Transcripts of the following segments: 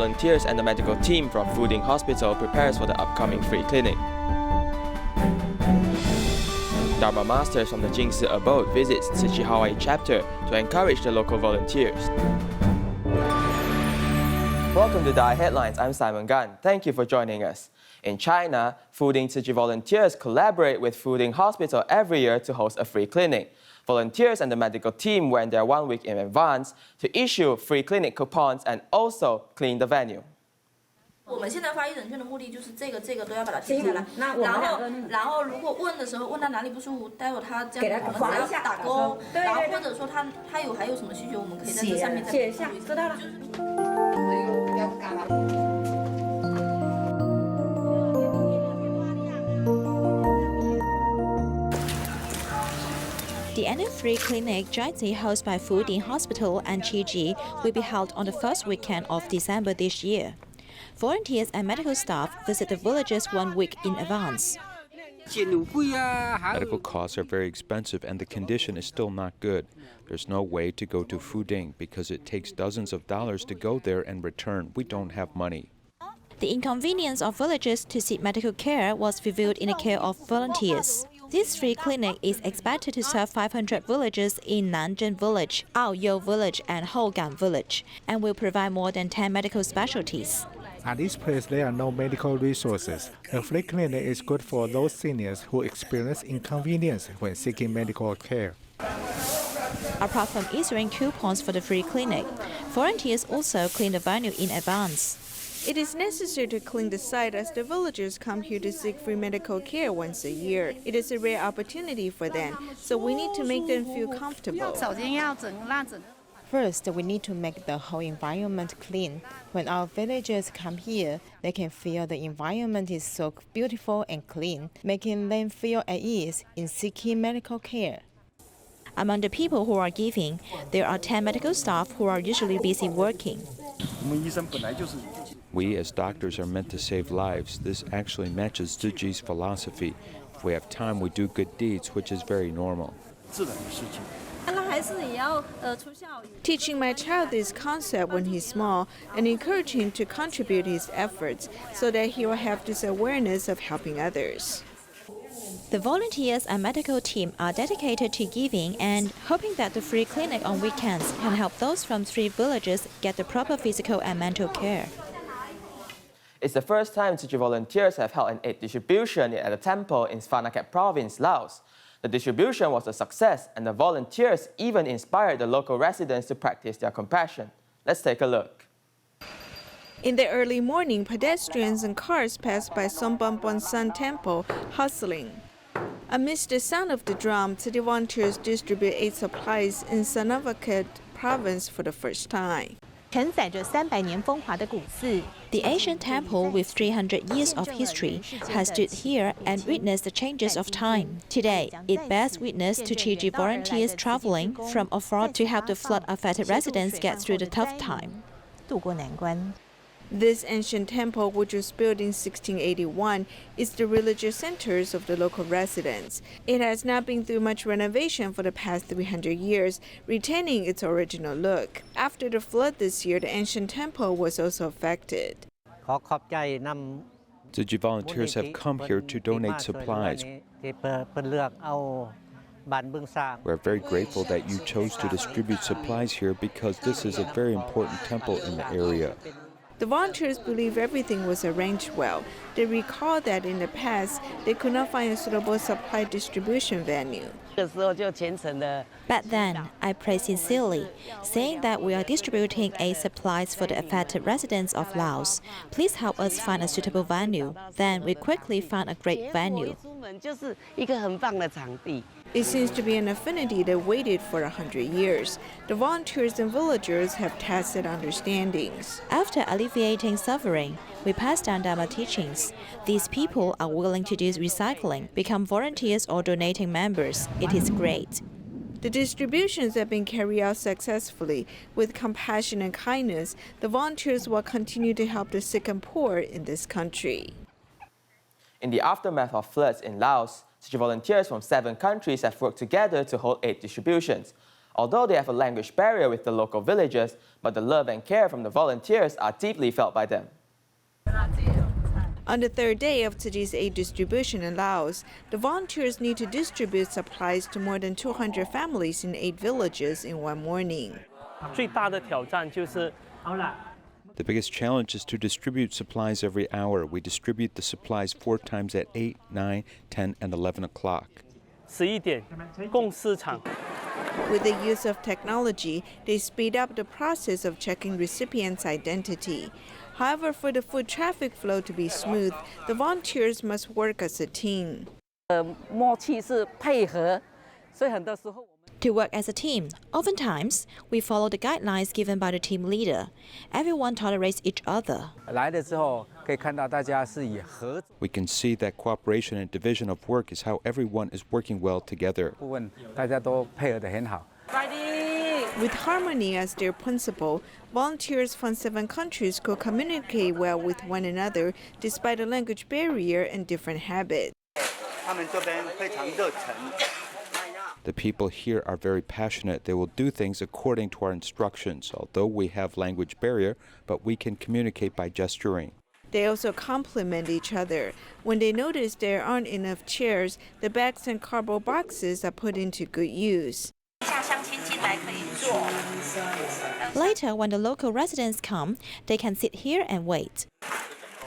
volunteers and the medical team from Fuding Hospital prepares for the upcoming free clinic. Dharma Masters from the Jing Si Abode visits Tzu Chi Hawaii Chapter to encourage the local volunteers. Welcome to DaAi Headlines, I'm Simon Gan. Thank you for joining us. In China, Fuding Tzu Chi volunteers collaborate with Fuding Hospital every year to host a free clinic. Volunteers and the medical team went there 1 week in advance to issue free clinic coupons and also clean the venue. 我们现在发一人券的目的就是这个都要把它记下来，然后如果问的时候问他哪里不舒服，待会他这样我们只要打勾，然后或者说他还有什么需求，我们可以在这上面再写一下，知道了。The annual free clinic jointly hosted by Fuding Hospital and Tzu Chi will be held on the first weekend of December this year. Volunteers and medical staff visit the villages 1 week in advance. Medical costs are very expensive and the condition is still not good. There's no way to go to Fuding because it takes dozens of dollars to go there and return. We don't have money. The inconvenience of villagers to seek medical care was revealed in the care of volunteers. This free clinic is expected to serve 500 villagers in Nanjing Village, Aoyou Village, and Hougang Village, and will provide more than 10 medical specialties. At this place, there are no medical resources. The free clinic is good for those seniors who experience inconvenience when seeking medical care. Apart from issuing coupons for the free clinic, volunteers also clean the venue in advance. It is necessary to clean the site as the villagers come here to seek free medical care once a year. It is a rare opportunity for them, so we need to make them feel comfortable. First, we need to make the whole environment clean. When our villagers come here, they can feel the environment is so beautiful and clean, making them feel at ease in seeking medical care. Among the people who are giving, there are 10 medical staff who are usually busy working. We as doctors are meant to save lives. This actually matches Tzu Chi's philosophy. If we have time, we do good deeds, which is very normal. Teaching my child this concept when he's small and encourage him to contribute his efforts so that he will have this awareness of helping others. The volunteers and medical team are dedicated to giving and hoping that the free clinic on weekends can help those from 3 villages get the proper physical and mental care. It's the first time Tzu Chi volunteers have held an aid distribution at a temple in Savannakhet province, Laos. The distribution was a success and the volunteers even inspired the local residents to practice their compassion. Let's take a look. In the early morning, pedestrians and cars passed by Sombambon Sun Temple, hustling. Amidst the sound of the drum, city volunteers distribute aid supplies in Savannakhet province for the first time. The ancient temple with 300 years of history has stood here and witnessed the changes of time. Today, it bears witness to Tzu Chi volunteers traveling from afar to help the flood-affected residents get through the tough time. This ancient temple, which was built in 1681, is the religious center of the local residents. It has not been through much renovation for the past 300 years, retaining its original look. After the flood this year, the ancient temple was also affected. Tzu Chi volunteers have come here to donate supplies. We're very grateful that you chose to distribute supplies here because this is a very important temple in the area. The volunteers believe everything was arranged well. They recall that in the past, they could not find a suitable supply distribution venue. Back then, I prayed sincerely, saying that we are distributing aid supplies for the affected residents of Laos. Please help us find a suitable venue. Then we quickly found a great venue. It seems to be an affinity that waited for 100 years. The volunteers and villagers have tacit understandings. After alleviating suffering, we pass down Dharma teachings. These people are willing to do recycling, become volunteers or donating members. It is great. The distributions have been carried out successfully. With compassion and kindness, the volunteers will continue to help the sick and poor in this country. In the aftermath of floods in Laos, Tzu Chi volunteers from 7 countries have worked together to hold aid distributions. Although they have a language barrier with the local villagers, but the love and care from the volunteers are deeply felt by them. On the third day of Tzu Chi's aid distribution in Laos, the volunteers need to distribute supplies to more than 200 families in 8 villages in one morning. The biggest challenge is to distribute supplies every hour. We distribute the supplies 4 times at 8, 9, 10, and 11 o'clock. With the use of technology, they speed up the process of checking recipients' identity. However, for the food traffic flow to be smooth, the volunteers must work as a team. To work as a team, oftentimes, we follow the guidelines given by the team leader. Everyone tolerates each other. We can see that cooperation and division of work is how everyone is working well together. With harmony as their principle, volunteers from 7 countries could communicate well with one another despite a language barrier and different habits. The people here are very passionate. They will do things according to our instructions, although we have language barrier, but we can communicate by gesturing. They also complement each other. When they notice there aren't enough chairs, the bags and cardboard boxes are put into good use. Later, when the local residents come, they can sit here and wait.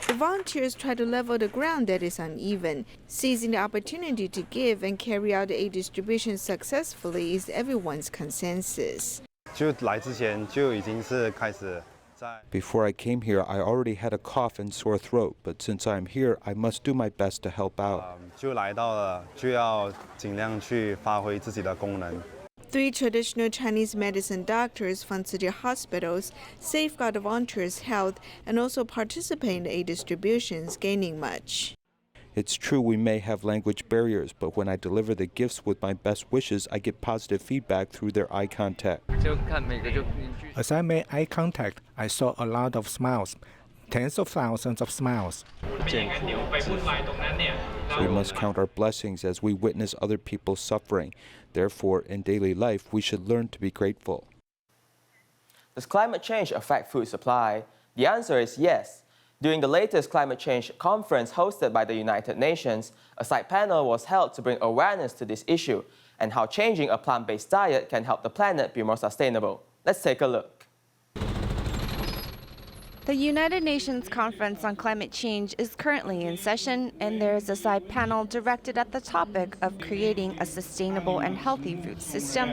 The volunteers try to level the ground that is uneven. Seizing the opportunity to give and carry out the aid distribution successfully is everyone's consensus. Before I came here, I already had a cough and sore throat, but since I'm here, I must do my best to help out. 3 traditional Chinese medicine doctors from Tzu Chi hospitals safeguard the volunteers' health and also participate in the aid distributions, gaining much. It's true we may have language barriers, but when I deliver the gifts with my best wishes, I get positive feedback through their eye contact. As I made eye contact, I saw a lot of smiles, tens of thousands of smiles. We must count our blessings as we witness other people's suffering. Therefore, in daily life, we should learn to be grateful. Does climate change affect food supply? The answer is yes. During the latest climate change conference hosted by the United Nations, a side panel was held to bring awareness to this issue and how changing a plant-based diet can help the planet be more sustainable. Let's take a look. The United Nations Conference on Climate Change is currently in session, and there is a side panel directed at the topic of creating a sustainable and healthy food system.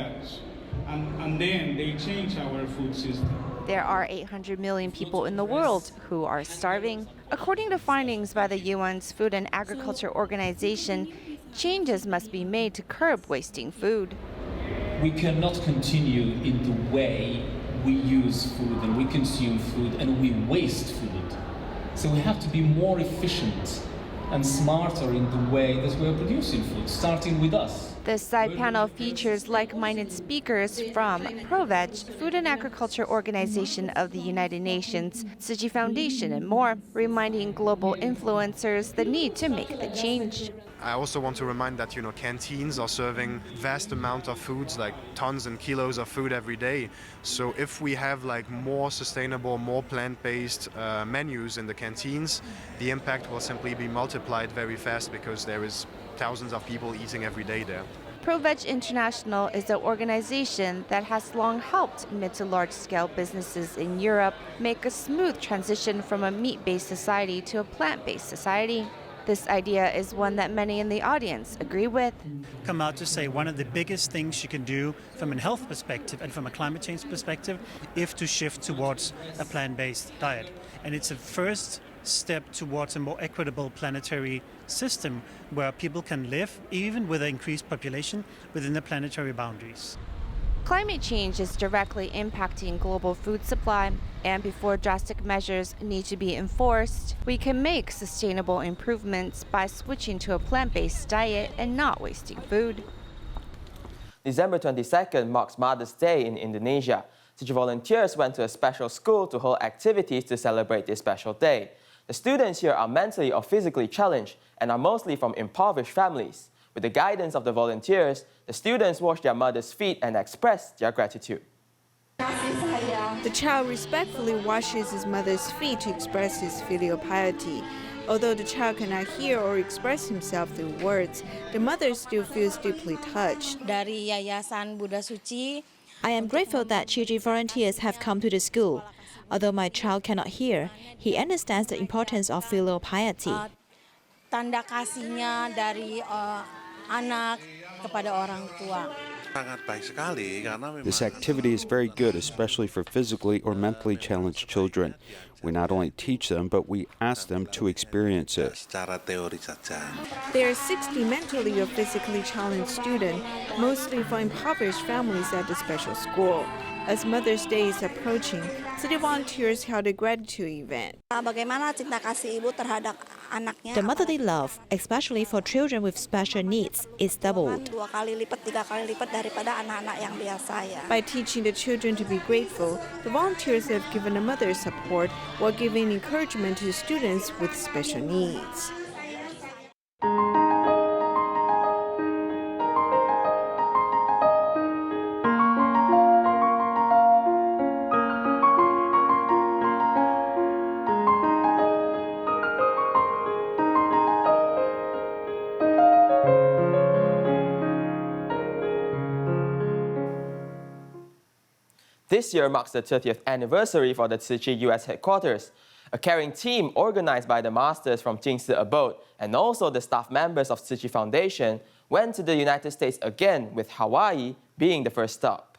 And then they change our food system. There are 800 million people in the world who are starving. According to findings by the UN's Food and Agriculture Organization, changes must be made to curb wasting food. We cannot continue in the way we use food and we consume food and we waste food. So we have to be more efficient and smarter in the way that we're producing food, starting with us. This side panel features like-minded speakers from ProVeg, Food and Agriculture Organization of the United Nations, Tzu Chi Foundation, and more, reminding global influencers the need to make the change. I also want to remind that, canteens are serving vast amount of foods, like tons and kilos of food every day. So if we have more sustainable, more plant-based menus in the canteens, the impact will simply be multiplied very fast because there is thousands of people eating every day there. ProVeg International is an organization that has long helped mid to large-scale businesses in Europe make a smooth transition from a meat-based society to a plant-based society. This idea is one that many in the audience agree with. Come out to say one of the biggest things you can do from a health perspective and from a climate change perspective is to shift towards a plant-based diet. And it's a first step towards a more equitable planetary system where people can live, even with an increased population, within the planetary boundaries. Climate change is directly impacting global food supply, and before drastic measures need to be enforced, we can make sustainable improvements by switching to a plant-based diet and not wasting food. December 22nd marks Mother's Day in Indonesia. Tzu Chi volunteers went to a special school to hold activities to celebrate this special day. The students here are mentally or physically challenged and are mostly from impoverished families. With the guidance of the volunteers, the students washed their mother's feet and expressed their gratitude. The child respectfully washes his mother's feet to express his filial piety. Although the child cannot hear or express himself through words, the mother still feels deeply touched. I am grateful that Tzu Chi volunteers have come to the school. Although my child cannot hear, he understands the importance of filial piety. Tanda kasihnya dari anak kepada orang tua. This activity is very good, especially for physically or mentally challenged children. We not only teach them, but we ask them to experience it. There are 60 mentally or physically challenged students, mostly from impoverished families at the special school. As Mother's Day is approaching, city volunteers held a gratitude event. Bagaimana cinta kasih ibu terhadap anaknya? The motherly love, especially for children with special needs, is doubled. 2 kali lipat, 3 kali lipat daripada anak-anak yang biasa ya. By teaching the children to be grateful, the volunteers have given the mothers support while giving encouragement to students with special needs. This year marks the 30th anniversary for the Tzu Chi U.S. headquarters. A caring team organized by the Masters from Jing Si Abode and also the staff members of Tzu Chi Foundation went to the United States again, with Hawaii being the first stop.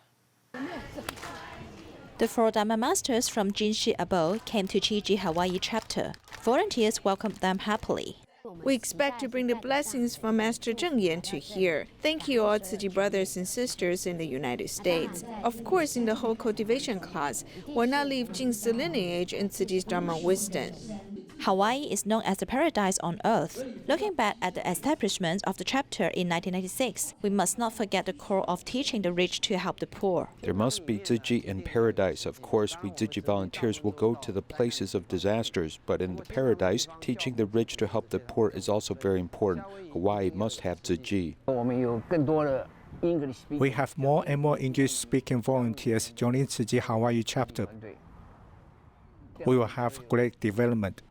The 4 Dharma Masters from Jing Si Abode came to Tzu Chi Hawaii Chapter. Volunteers welcomed them happily. We expect to bring the blessings from Master Zheng Yan to here. Thank you all Tzu Chi brothers and sisters in the United States. Of course, in the whole cultivation class, we'll not leave Jing's lineage and Tzu Chi's Dharma wisdom. Hawaii is known as the paradise on earth. Looking back at the establishment of the chapter in 1996, we must not forget the core of teaching the rich to help the poor. There must be Tzu Chi in paradise. Of course, we Tzu Chi volunteers will go to the places of disasters, but in the paradise, teaching the rich to help the poor is also very important. Hawaii must have Tzu Chi. We have more and more English-speaking volunteers joining Tzu Chi Hawaii Chapter. We will have great development.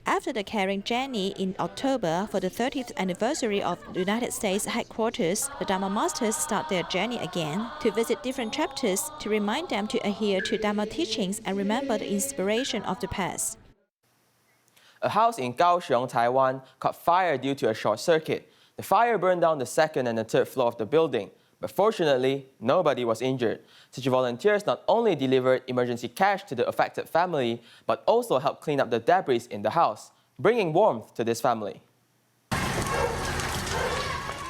After the caring journey in October for the 30th anniversary of the United States headquarters, the Dharma Masters start their journey again to visit different chapters to remind them to adhere to Dharma teachings and remember the inspiration of the past. A house in Kaohsiung, Taiwan, caught fire due to a short circuit. The fire burned down the 2nd and the 3rd floor of the building. But fortunately, nobody was injured. Tzu Chi volunteers not only delivered emergency cash to the affected family, but also helped clean up the debris in the house, bringing warmth to this family.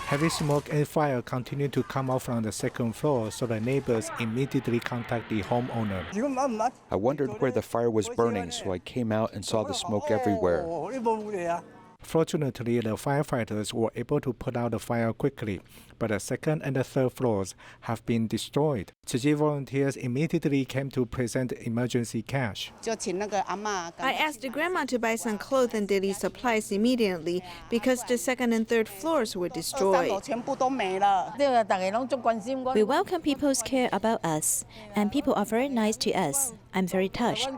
Heavy smoke and fire continued to come out from the 2nd floor, so the neighbors immediately contacted the homeowner. I wondered where the fire was burning, so I came out and saw the smoke everywhere. Fortunately, the firefighters were able to put out the fire quickly, but the 2nd and the 3rd floors have been destroyed. Tzu Chi volunteers immediately came to present emergency cash. I asked the grandma to buy some clothes and daily supplies immediately because the 2nd and 3rd floors were destroyed. We welcome people's care about us, and people are very nice to us. I'm very touched.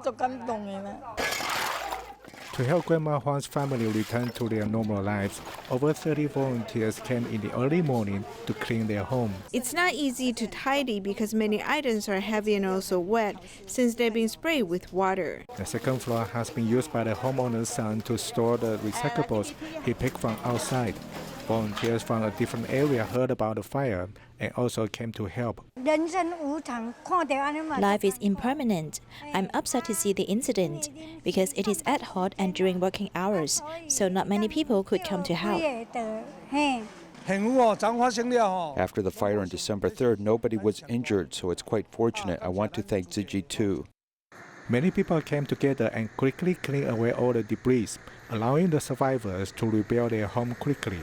To help Grandma Huang's family return to their normal lives, over 30 volunteers came in the early morning to clean their homes. It's not easy to tidy because many items are heavy and also wet since they've been sprayed with water. The 2nd floor has been used by the homeowner's son to store the recyclables he picked from outside. Volunteers from a different area heard about the fire and also came to help. Life is impermanent. I'm upset to see the incident because it is ad hoc and during working hours, so not many people could come to help. After the fire on December 3rd, nobody was injured, so it's quite fortunate. I want to thank Tzu Chi too. Many people came together and quickly cleaned away all the debris, allowing the survivors to rebuild their home quickly.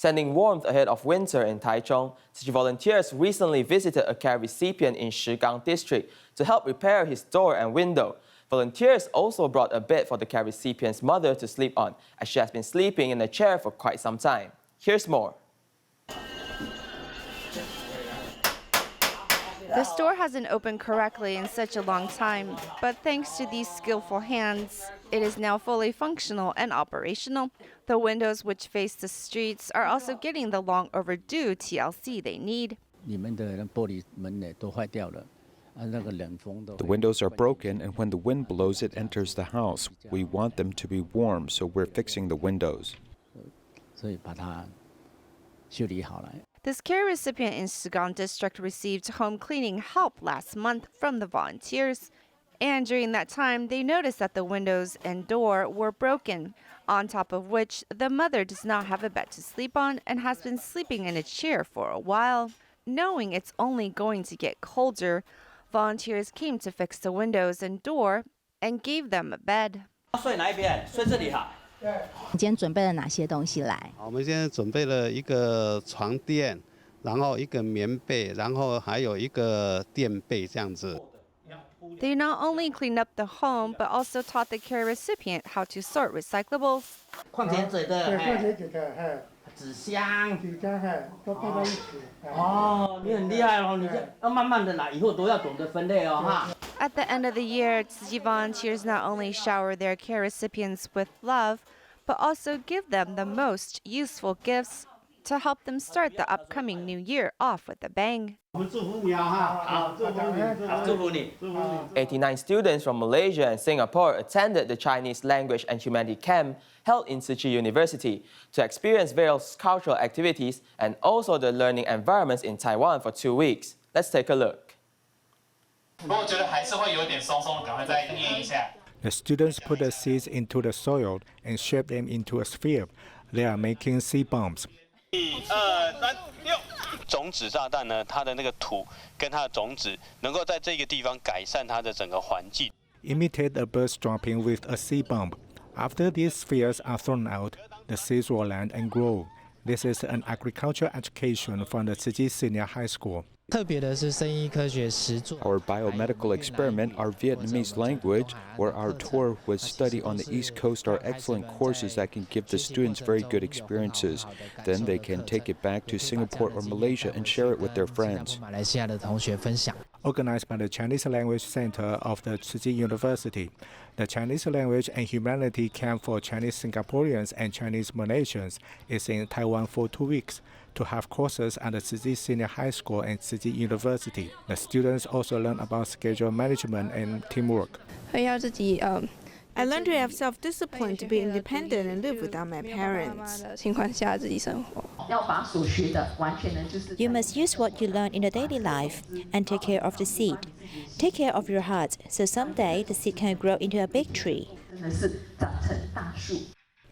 Sending warmth ahead of winter in Taichung, Tzu Chi volunteers recently visited a care recipient in Shigang district to help repair his door and window. Volunteers also brought a bed for the care recipient's mother to sleep on, as she has been sleeping in a chair for quite some time. Here's more. The store hasn't opened correctly in such a long time, but thanks to these skillful hands, it is now fully functional and operational. The windows which face the streets are also getting the long overdue TLC they need. The windows are broken, and when the wind blows, it enters the house. We want them to be warm, so we're fixing the windows. This care recipient in Sigang District received home cleaning help last month from the volunteers. And during that time, they noticed that the windows and door were broken, on top of which the mother does not have a bed to sleep on and has been sleeping in a chair for a while. Knowing it's only going to get colder, volunteers came to fix the windows and door and gave them a bed. 你今天准备了哪些东西来？我们现在准备了一个床垫，然后一个棉被，然后还有一个垫被这样子。 They not only cleaned up the home, but also taught the care recipient how to sort recyclables. 矿泉水的，纸箱，都放在一起。哦，你很厉害哦，你这要慢慢的来，以后都要懂得分类哦哈。 At the end of the year, Tzu Chi volunteers not only shower their care recipients with love, but also give them the most useful gifts to help them start the upcoming new year off with a bang. 89 students from Malaysia and Singapore attended the Chinese Language and Humanity Camp held in Tzu Chi University to experience various cultural activities and also the learning environments in Taiwan for 2 weeks. Let's take a look. The students put the seeds into the soil and shape them into a sphere. They are making seed bombs. 种子炸弹呢，它的那个土跟它的种子能够在这个地方改善它的整个环境。 Imitate a bird dropping with a seed bomb. After these spheres are thrown out, the seeds will land and grow. This is an agriculture education from the Tzu Chi Senior High School. Our biomedical experiment, our Vietnamese language, or our tour with study on the East Coast are excellent courses that can give the students very good experiences. Then they can take it back to Singapore or Malaysia and share it with their friends. Organized by the Chinese Language Center of the Tzu Chi University, the Chinese Language and Humanity Camp for Chinese Singaporeans and Chinese Malaysians is in Taiwan for 2 weeks to have courses at the Tzu Chi Senior High School and Tzu Chi University. The students also learn about schedule management and teamwork. I learned to have self-discipline, to be independent and live without my parents. You must use what you learn in the daily life and take care of the seed. Take care of your heart, so someday the seed can grow into a big tree.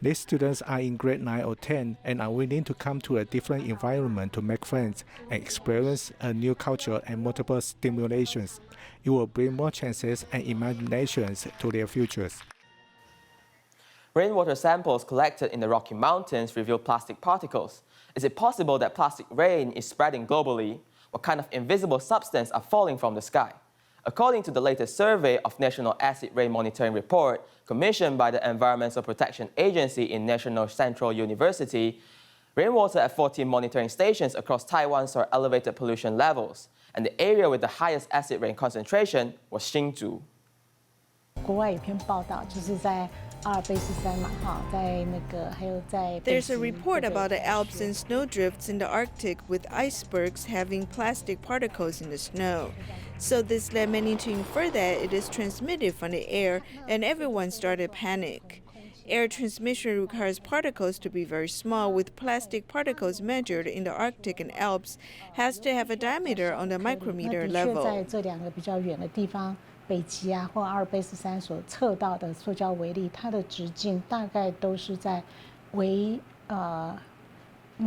These students are in grade 9 or 10 and are willing to come to a different environment to make friends and experience a new culture and multiple stimulations. It will bring more chances and imaginations to their futures. Rainwater samples collected in the Rocky Mountains reveal plastic particles. Is it possible that plastic rain is spreading globally? What kind of invisible substance are falling from the sky? According to the latest survey of National Acid Rain Monitoring Report, commissioned by the Environmental Protection Agency in National Central University, rainwater at 14 monitoring stations across Taiwan saw elevated pollution levels, and the area with the highest acid rain concentration was Hsinchu. There's a report about the Alps and snowdrifts in the Arctic with icebergs having plastic particles in the snow. So this led many to infer that it is transmitted from the air, and everyone started panic. Air transmission requires particles to be very small, with plastic particles measured in the Arctic and Alps has to have a diameter on the micrometer level. 北极啊，或阿尔卑斯山所测到的塑胶微粒，它的直径大概都是在应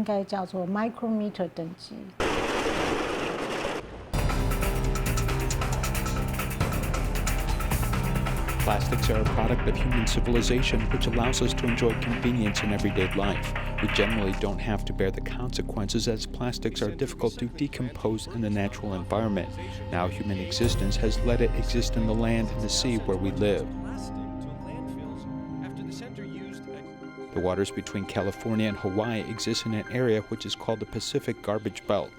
该叫做 micrometer 等级。Plastics are a product of human civilization which allows us to enjoy convenience in everyday life. We generally don't have to bear the consequences as plastics are difficult to decompose in the natural environment. Now human existence has let it exist in the land and the sea where we live. The waters between California and Hawaii exist in an area which is called the Pacific Garbage Belt.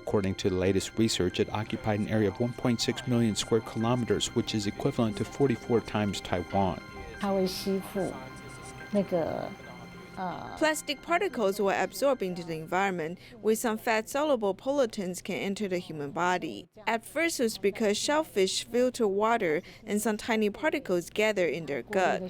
According to the latest research, it occupied an area of 1.6 million square kilometers, which is equivalent to 44 times Taiwan. Plastic particles will absorb into the environment, where some fat-soluble pollutants can enter the human body. At first, it was because shellfish filter water and some tiny particles gather in their gut.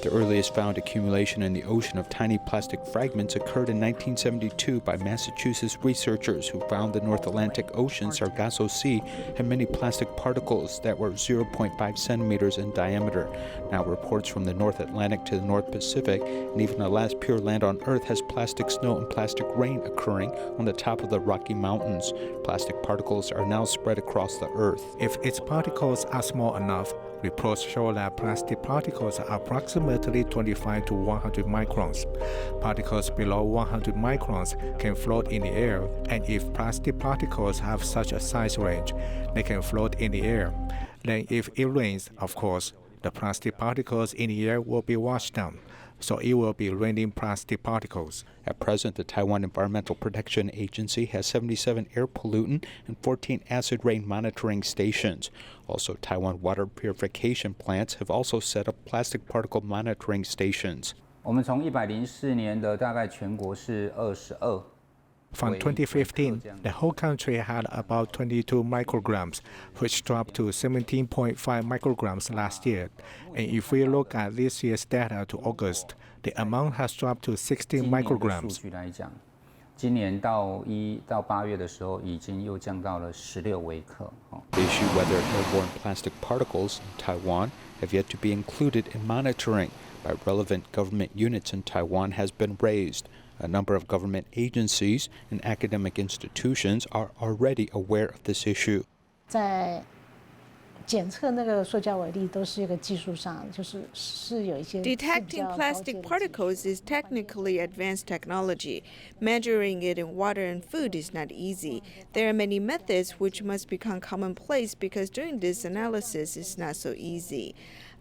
The earliest found accumulation in the ocean of tiny plastic fragments occurred in 1972 by Massachusetts researchers who found the North Atlantic Ocean Sargasso Sea had many plastic particles that were 0.5 centimeters in diameter. Now reports from the North Atlantic to the North Pacific and even the last pure land on Earth has plastic snow and plastic rain occurring on the top of the Rocky Mountains. Plastic particles are now spread across the Earth. If its particles are small enough, reports show that plastic particles are approximately 25 to 100 microns. Particles below 100 microns can float in the air, and if plastic particles have such a size range, they can float in the air. Then if it rains, of course, the plastic particles in the air will be washed down. So it will be raining plastic particles. At present, the Taiwan Environmental Protection Agency has 77 air pollutant and 14 acid rain monitoring stations. Also, Taiwan water purification plants have also set up plastic particle monitoring stations. 我们从104年的大概全国是22。 From 2015, the whole country had about 22 micrograms, which dropped to 17.5 micrograms last year. And if we look at this year's data to August, the amount has dropped to 16 micrograms. 今年到8月的时候，已经又降到了16微克。 The issue whether airborne plastic particles in Taiwan have yet to be included in monitoring by relevant government units in Taiwan has been raised. A number of government agencies and academic institutions are already aware of this issue. 在检测那个塑胶微粒都是一个技术上，是有一些 Detecting plastic particles is technically advanced technology. Measuring it in water and food is not easy. There are many methods which must become commonplace because doing this analysis is not so easy.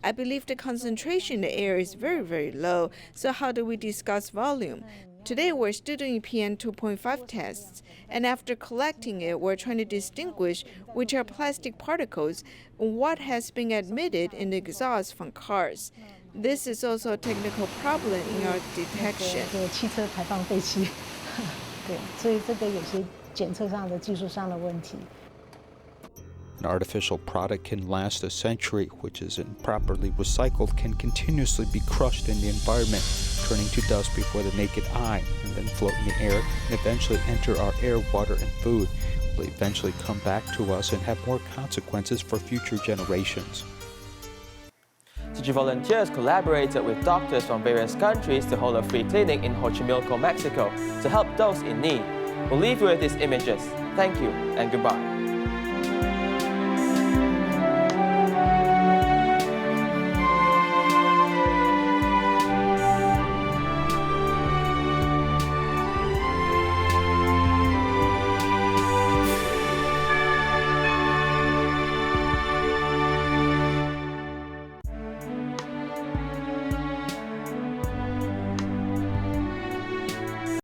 I believe the concentration in the air is very, very low, so how do we discuss volume? Today we're still doing PM 2.5 tests, and after collecting it, we're trying to distinguish which are plastic particles and what has been emitted in the exhaust from cars. This is also a technical problem in our detection. 汽车排放废气，对，所以这个有些检测上的技术上的问题。 An artificial product can last a century, which is improperly recycled, can continuously be crushed in the environment, turning to dust before the naked eye, and then float in the air, and eventually enter our air, water, and food. It will eventually come back to us and have more consequences for future generations. Tzu Chi volunteers collaborated with doctors from various countries to hold a free clinic in Xochimilco, Mexico, to help those in need. We'll leave you with these images. Thank you and goodbye.